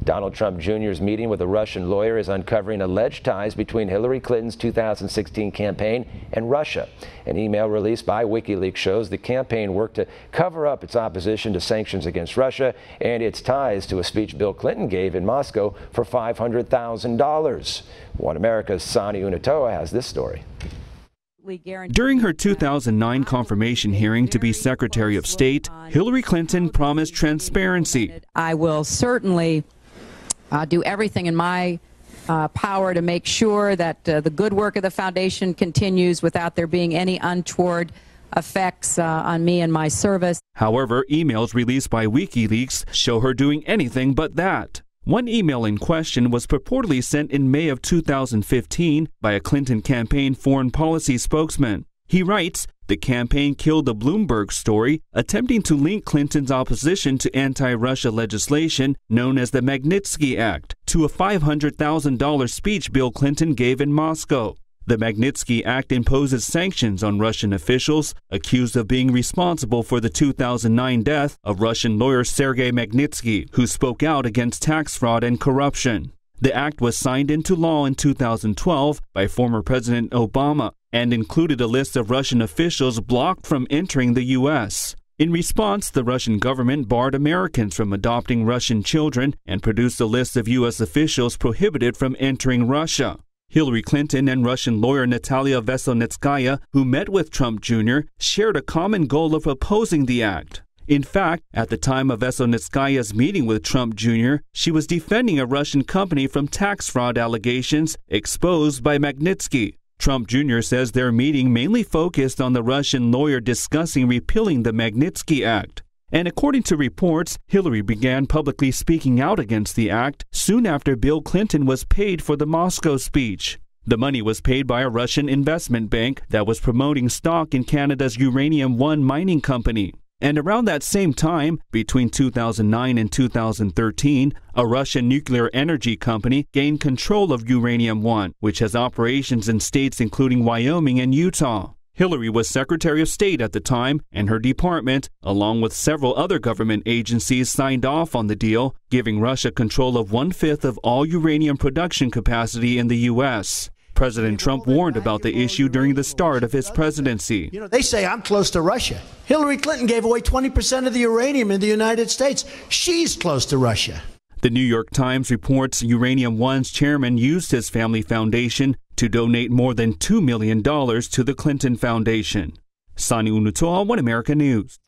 Donald Trump Jr.'s meeting with a Russian lawyer is uncovering alleged ties between Hillary Clinton's 2016 campaign and Russia. An email released by WikiLeaks shows the campaign worked to cover up its opposition to sanctions against Russia and its ties to a speech Bill Clinton gave in Moscow for $500,000. One America's Sani Unatoa has this story. During her 2009 confirmation hearing to be Secretary of State, Hillary Clinton promised transparency. I will certainly do everything in my power to make sure that the good work of the foundation continues without there being any untoward effects on me and my service. However, emails released by WikiLeaks show her doing anything but that. One email in question was purportedly sent in May of 2015 by a Clinton campaign foreign policy spokesman. He writes, the campaign killed the Bloomberg story, attempting to link Clinton's opposition to anti-Russia legislation known as the Magnitsky Act to a $500,000 speech Bill Clinton gave in Moscow. The Magnitsky Act imposes sanctions on Russian officials accused of being responsible for the 2009 death of Russian lawyer Sergei Magnitsky, who spoke out against tax fraud and corruption. The act was signed into law in 2012 by former President Obama and included a list of Russian officials blocked from entering the U.S. In response, the Russian government barred Americans from adopting Russian children and produced a list of U.S. officials prohibited from entering Russia. Hillary Clinton and Russian lawyer Natalia Veselnitskaya, who met with Trump Jr., shared a common goal of opposing the act. In fact, at the time of Veselnitskaya's meeting with Trump Jr., she was defending a Russian company from tax fraud allegations exposed by Magnitsky. Trump Jr. says their meeting mainly focused on the Russian lawyer discussing repealing the Magnitsky Act. And according to reports, Hillary began publicly speaking out against the act soon after Bill Clinton was paid for the Moscow speech. The money was paid by a Russian investment bank that was promoting stock in Canada's Uranium One mining company. And around that same time, between 2009 and 2013, a Russian nuclear energy company gained control of Uranium One, which has operations in states including Wyoming and Utah. Hillary was Secretary of State at the time, and her department, along with several other government agencies, signed off on the deal, giving Russia control of 1/5 of all uranium production capacity in the U.S. President Trump warned about the issue during the start of his presidency. You know, they say I'm close to Russia. Hillary Clinton gave away 20% of the uranium in the United States. She's close to Russia. The New York Times reports Uranium One's chairman used his family foundation to donate more than $2 million to the Clinton Foundation. Sani Unatoa, One America News.